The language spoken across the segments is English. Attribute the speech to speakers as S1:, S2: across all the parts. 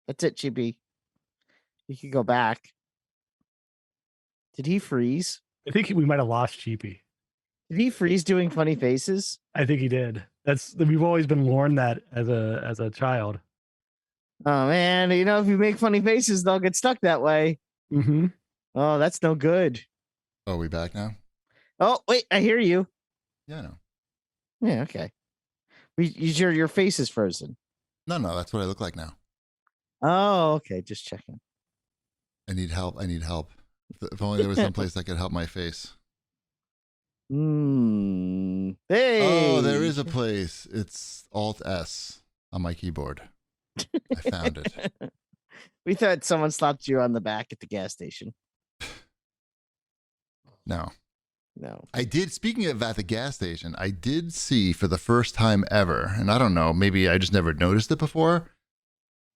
S1: That's it, Chibi. You can go back. Did he freeze?
S2: I think we might have lost Cheapy.
S1: Did he freeze doing funny faces?
S2: I think he did. We've always been warned that as a child.
S1: Oh man, if you make funny faces, they'll get stuck that way.
S2: Mm-hmm.
S1: Oh, that's no good.
S3: Oh, are we back now?
S1: Oh, wait, I hear you.
S3: Yeah, no.
S1: Yeah, okay. Your face is frozen.
S3: No, that's what I look like now.
S1: Oh, okay. Just checking.
S3: I need help. If only there was some place that could help my face.
S1: Hey.
S3: Oh, there is a place. It's Alt S on my keyboard. I found it.
S1: We thought someone slapped you on the back at the gas station.
S3: No.
S1: I
S3: did, speaking of at the gas station, I did see for the first time ever, and I don't know, maybe I just never noticed it before,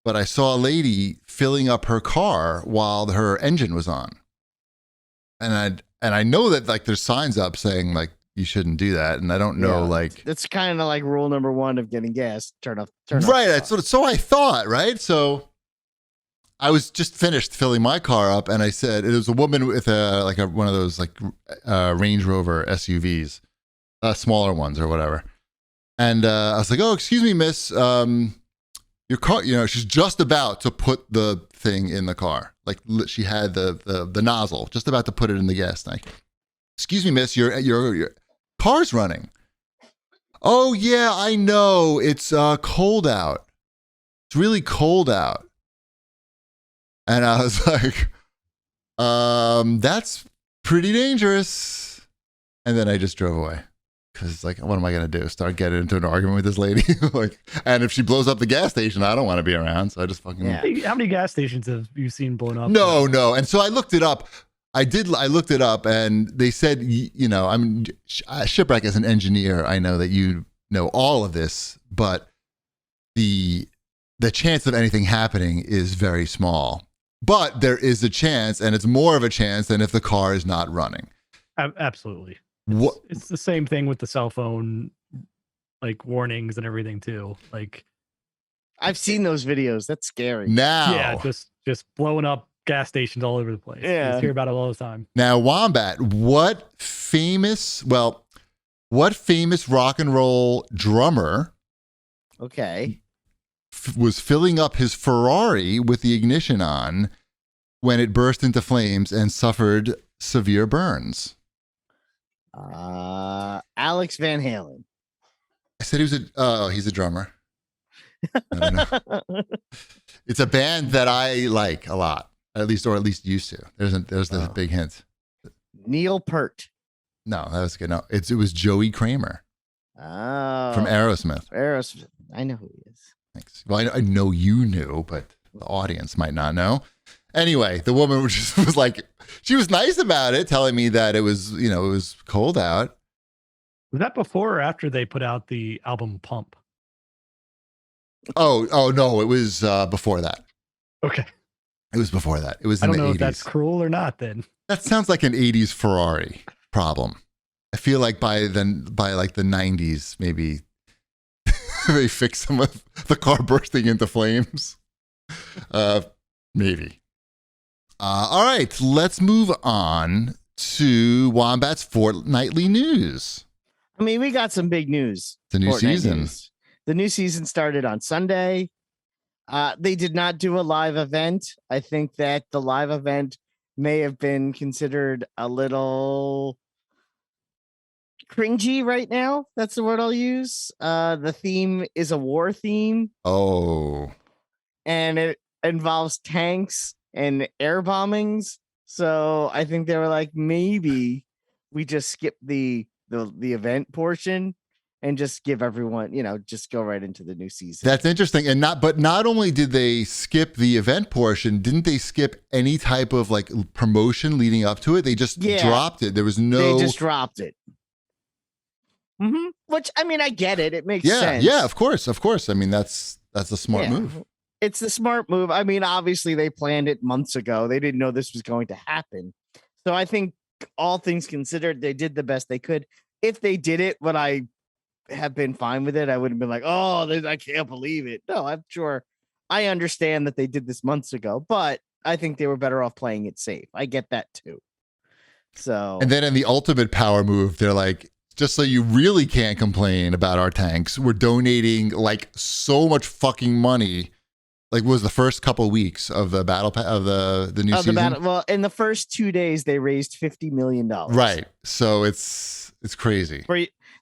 S3: but I saw a lady filling up her car while her engine was on. And I know that like there's signs up saying like you shouldn't do that, and I don't know like
S1: that's kind of like rule number 1 of getting gas. Turn off.
S3: Right, so I thought, right? So I was just finished filling my car up, and I said it was a woman with one of those like Range Rover SUVs, smaller ones or whatever. And I was like, "Oh, excuse me, miss, your car." She's just about to put the thing in the car, like she had the nozzle just about to put it in the gas tank. "Excuse me, miss, your car's running." "Oh yeah, I know. It's cold out. It's really cold out." And I was like, that's pretty dangerous. And then I just drove away. Because, like, what am I going to do? Start getting into an argument with this lady? And if she blows up the gas station, I don't want to be around. So I just fucking...
S2: Yeah. How many gas stations have you seen blown up?
S3: No. And so I looked it up. I looked it up, and they said, Shipwreck as an engineer, I know that you know all of this, but the chance of anything happening is very small. But there is a chance, and it's more of a chance than if the car is not running.
S2: Absolutely. It's the same thing with the cell phone, like warnings and everything too. Like,
S1: I've seen those videos. That's scary.
S3: Now,
S2: yeah, just blowing up gas stations all over the place.
S1: Yeah,
S2: you just hear about it all the time.
S3: Now, Wombat, what famous rock and roll drummer?
S1: Okay.
S3: Was filling up his Ferrari with the ignition on when it burst into flames and suffered severe burns?
S1: Alex Van Halen.
S3: I said he's a drummer. I don't know. It's a band that I like a lot, or at least used to. There's the big hint.
S1: Neil Peart.
S3: No, that was good. No, it was Joey Kramer.
S1: Oh.
S3: From Aerosmith.
S1: I know who he is.
S3: Thanks. Well, I know you knew, but the audience might not know. Anyway, the woman was like, she was nice about it, telling me that it was cold out.
S2: Was that before or after they put out the album Pump?
S3: Oh no, it was before that.
S2: Okay.
S3: It was before that. It was in the 80s. I don't know if
S2: that's cruel or not then.
S3: That sounds like an 80s Ferrari problem. I feel like by like the 90s, maybe they fix some of the car bursting into flames. Maybe. All right, let's move on to Wombat's fortnightly news.
S1: I mean, we got some big news.
S3: The new season.
S1: News. The new season started on Sunday. They did not do a live event. I think that the live event may have been considered a little cringy right now. That's the word I'll use. The theme is a war theme.
S3: Oh.
S1: And it involves tanks and air bombings. So I think they were like, maybe we just skip the event portion and just give everyone, just go right into the new season.
S3: That's interesting. And not only did they skip the event portion, didn't they skip any type of like promotion leading up to it? They just dropped it. There was no.
S1: They just dropped it. Mm-hmm. Which, I mean, I get it. It makes sense.
S3: Yeah, of course. I mean, that's a smart move.
S1: It's the smart move. I mean, obviously they planned it months ago. They didn't know this was going to happen. So I think all things considered, they did the best they could. If they did it, would I have been fine with it? I wouldn't have been like, oh, I can't believe it. No, I'm sure I understand that they did this months ago, but I think they were better off playing it safe. I get that too. So,
S3: And then in the ultimate power move, they're like, just so you really can't complain about our tanks, we're donating like so much fucking money. Like, was the first couple weeks of the battle of the new season?
S1: Well, in the first 2 days, they raised $50 million.
S3: Right. So it's crazy.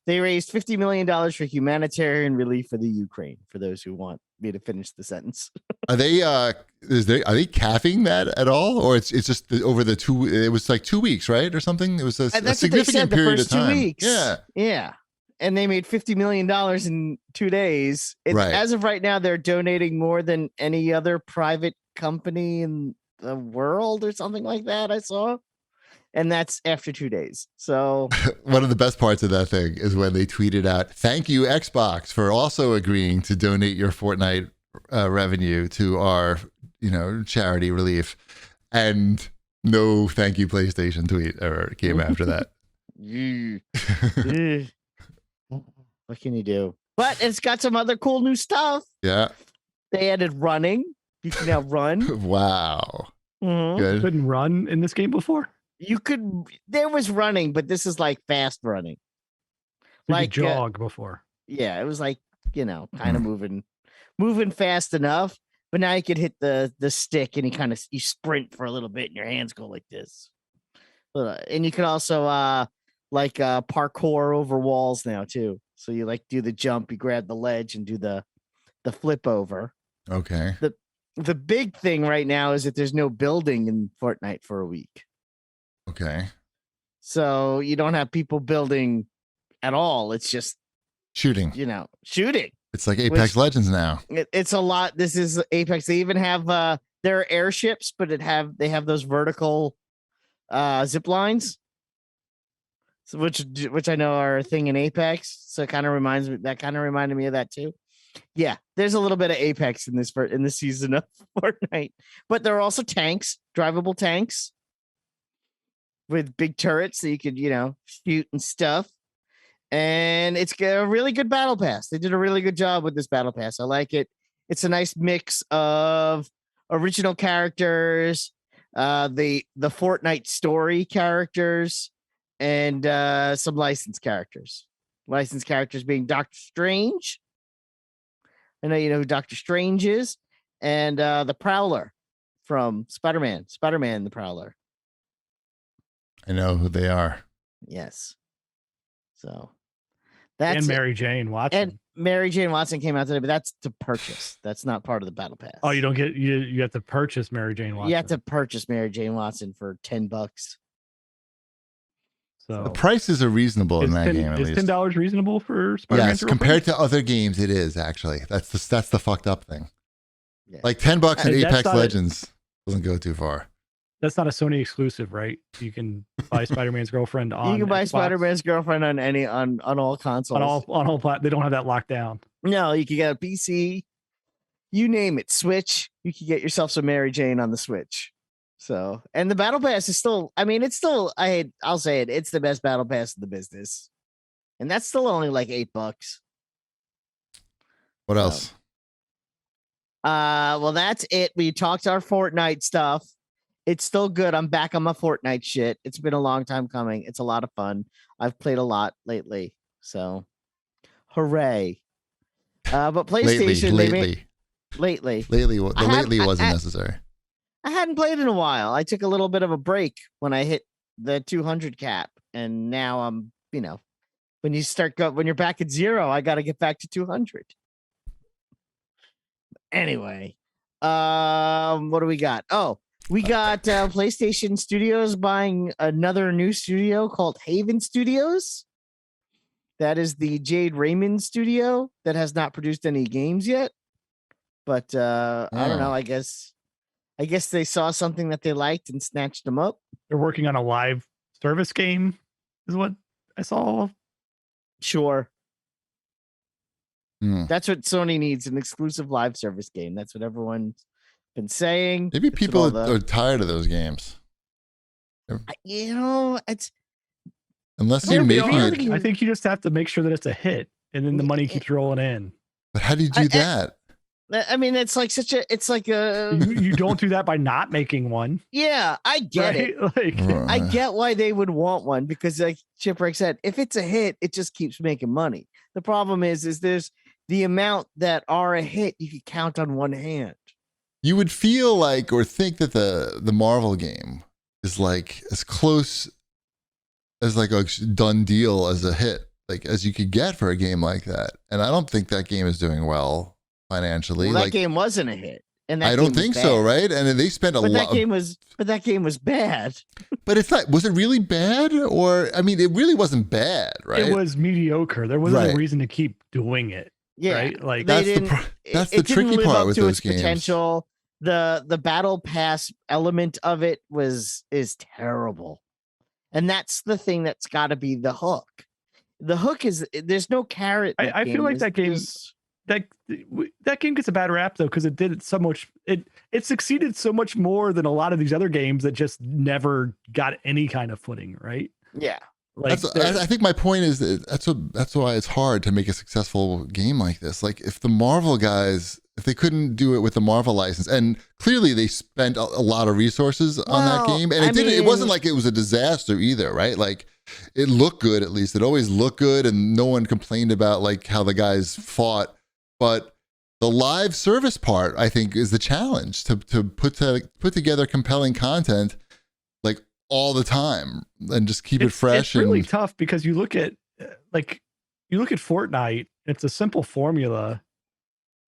S1: They raised $50 million for humanitarian relief for the Ukraine. For those who want me to finish the sentence,
S3: Are they capping that at all, or it's just over the two? It was like 2 weeks, right, or something. It was a significant period of time.
S1: 2 weeks. Yeah. And they made $50 million in 2 days.
S3: Right.
S1: As of right now, they're donating more than any other private company in the world, or something like that. I saw. And that's after 2 days. So
S3: one of the best parts of that thing is when they tweeted out, "Thank you, Xbox, for also agreeing to donate your Fortnite revenue to our, charity relief." And no thank you, PlayStation tweet ever came after that.
S1: What can you do? But it's got some other cool new stuff.
S3: Yeah.
S1: They added running. You can now run.
S3: Wow.
S1: Mm-hmm.
S3: Good.
S2: You couldn't run in this game before?
S1: There was running, but this is like fast running.
S2: Like jog before.
S1: Yeah, it was like, kind of moving fast enough. But now you could hit the stick and you sprint for a little bit and your hands go like this. And you can also parkour over walls now too. So you do the jump, you grab the ledge and do the flip over.
S3: Okay.
S1: The big thing right now is that there's no building in Fortnite for a week.
S3: Okay.
S1: So you don't have people building at all. It's just
S3: shooting.
S1: Shooting.
S3: It's like Apex Legends now.
S1: It's a lot. This is Apex. They even have there are airships, but they have those vertical zip lines. So which I know are a thing in Apex. So it kind of reminded me of that too. Yeah, there's a little bit of Apex in this season of Fortnite, but there are also tanks, drivable tanks with big turrets that you could, shoot and stuff. And it's a really good battle pass. They did a really good job with this battle pass. I like it. It's a nice mix of original characters, the Fortnite story characters, and some licensed characters. Licensed characters being Doctor Strange. I know you know who Doctor Strange is, and the Prowler from Spider-Man. Spider-Man the Prowler.
S3: I know who they are.
S1: Yes. So that's
S2: and Mary Jane Watson.
S1: And Mary Jane Watson came out today, but that's to purchase. That's not part of the battle pass.
S2: Oh, you don't get you have to purchase Mary Jane Watson.
S1: You have to purchase Mary Jane Watson for $10.
S2: So
S3: the prices are reasonable in that game. At least
S2: $10 reasonable for Spider-Man?
S3: Yes, compared to other games, it is actually. That's the fucked up thing. Yeah. Like $10 in Apex Legends doesn't go too far.
S2: That's not a Sony exclusive, right? You can buy Spider-Man's girlfriend on.
S1: You can buy
S2: Xbox.
S1: Spider-Man's girlfriend on all consoles.
S2: On all they don't have that locked down.
S1: No, you can get a PC. You name it, Switch. You can get yourself some Mary Jane on the Switch. So, and the battle pass is still. I mean, it's still. I'll say it. It's the best battle pass in the business, and that's still only like $8.
S3: What else?
S1: Well, that's it. We talked our Fortnite stuff. It's still good. I'm back on my Fortnite shit. It's been a long time coming. It's a lot of fun. I've played a lot lately. So, hooray. But PlayStation... Lately
S3: wasn't necessary.
S1: I hadn't played in a while. I took a little bit of a break when I hit the 200 cap. And now I'm, when you're back at 0, I got to get back to 200. Anyway, what do we got? Oh, we got PlayStation Studios buying another new studio called Haven Studios. That is the Jade Raymond studio that has not produced any games yet. But I don't know. I guess they saw something that they liked and snatched them up.
S2: They're working on a live service game, is what I saw.
S1: Sure. That's what Sony needs, an exclusive live service game. That's what everyone's been saying.
S3: Maybe people are tired of those games.
S1: It's
S3: unless you're making it.
S2: I think you just have to make sure that it's a hit, and then the money keeps rolling in.
S3: But how do you do that?
S1: I mean, it's like it's like a.
S2: You don't do that by not making one.
S1: Yeah, I get it.
S2: Like,
S1: I get why they would want one because, like Chipwreck said, if it's a hit, it just keeps making money. The problem is there's the amount that are a hit you could count on one hand.
S3: You would feel like or think that the Marvel game is like as close as like a done deal as a hit, like as you could get for a game like that. And I don't think that game is doing well financially.
S1: Well, that
S3: like,
S1: game wasn't a hit. And that
S3: I don't think so, right? And they spent a lot.
S1: But that game was bad.
S3: But it's not. Was it really bad? Or I mean, it really wasn't bad, right?
S2: It was mediocre. There wasn't a reason to keep doing it.
S1: Yeah,
S2: right? Like
S3: that's the tricky part with those games.
S1: Potential. The battle pass element of it is terrible, and that's the thing that's got to be the hook. The hook is there's no carrot.
S2: I feel like that game. That game gets a bad rap though because it did it so much. It succeeded so much more than a lot of these other games that just never got any kind of footing, right?
S1: Yeah,
S3: like I think my point is that that's why it's hard to make a successful game like this. Like if the Marvel guys, if they couldn't do it with the Marvel license, and clearly they spent a lot of resources on that game, and it wasn't like it was a disaster either, right? Like it looked good at least. It always looked good, and no one complained about like how the guys fought. But the live service part, I think, is the challenge to put together compelling content like all the time and just keep it fresh.
S2: It's really tough because you look at Fortnite. It's a simple formula,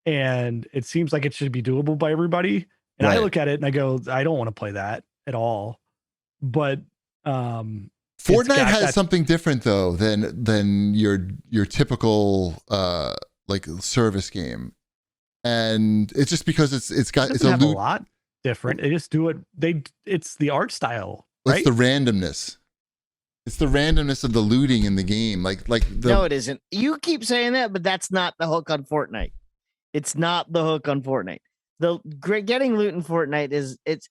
S2: and it seems like it should be doable by everybody. And I look at it and I go, I don't want to play that at all. But
S3: Fortnite has something different though than your typical like service game, and it's just because it's a
S2: lot different. They just do it. It's the art style, right?
S3: It's the randomness. It's the randomness of the looting in the game. No,
S1: it isn't. You keep saying that, but that's not the hook on Fortnite. It's not the hook on Fortnite. The getting loot in Fortnite is it's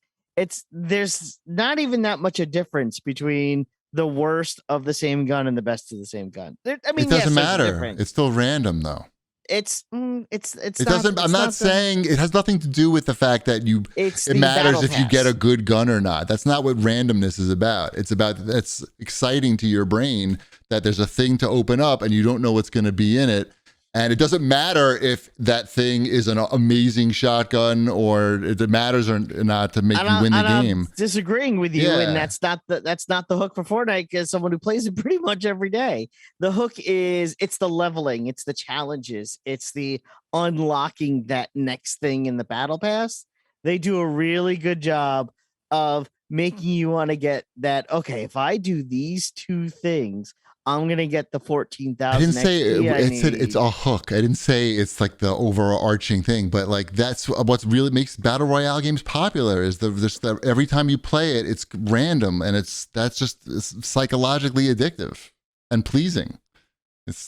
S1: there's not even that much a difference between the worst of the same gun and the best of the same gun. I mean,
S3: it doesn't matter. It's still random though.
S1: It
S3: doesn't. I'm not saying it has nothing to do with the fact that it matters if you get a good gun or not. That's not what randomness is about. It's about that's exciting to your brain that there's a thing to open up and you don't know what's going to be in it. And it doesn't matter if that thing is an amazing shotgun or it matters or not to make you win the game.
S1: I'm disagreeing with you, and that's not the hook for Fortnite as someone who plays it pretty much every day. The hook it's the leveling, it's the challenges, it's the unlocking that next thing in the battle pass. They do a really good job of making you want to get that. Okay, if I do these two things, I'm gonna get the 14,000.
S3: I didn't say it said it's a hook. I didn't say it's like the overarching thing, but like that's what really makes battle royale games popular. Is every time you play it, it's random and it's psychologically addictive and pleasing.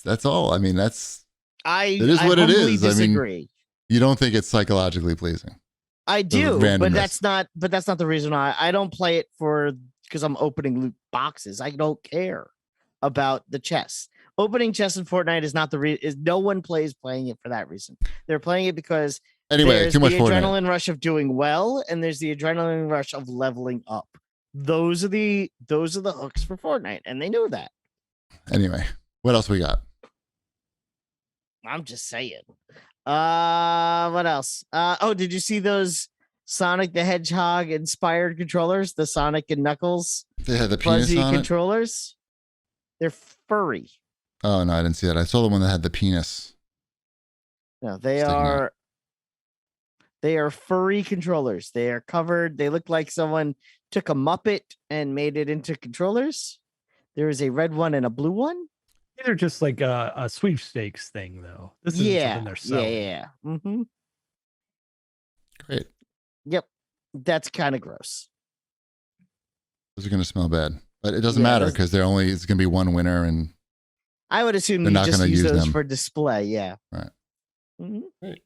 S3: That's all. I mean, it is what it is.
S1: Disagree.
S3: I mean, you don't think it's psychologically pleasing?
S1: I do, but that's not the reason I don't play it because I'm opening loot boxes. I don't care about the chests. Opening chests in Fortnite is not the reason. No one playing it for that reason. They're playing it because there's
S3: too much
S1: the
S3: Fortnite.
S1: Adrenaline rush of doing well, and there's the adrenaline rush of leveling up. Those are the hooks for Fortnite, and they know that.
S3: Anyway, what else we got?
S1: I'm just saying. What else? Did you see those Sonic the Hedgehog inspired controllers? The Sonic and Knuckles.
S3: They had the penis
S1: fuzzy
S3: on
S1: controllers. They're furry.
S3: Oh no, I didn't see that. I saw the one that had the penis.
S1: No, they are furry controllers. They are covered. They look like someone took a Muppet and made it into controllers. There is a red one and a blue one.
S2: These are just like a sweepstakes thing, though. This is something they're selling.
S1: Yeah. Mm-hmm.
S3: Great.
S1: Yep, that's kind of gross.
S3: Those are going to smell bad. But it doesn't matter because it's going to be one winner, and
S1: I would assume
S3: they're not
S1: just
S3: going to
S1: use
S3: use
S1: those
S3: them
S1: for display. Yeah.
S3: Right.
S1: Mm-hmm.
S3: Great.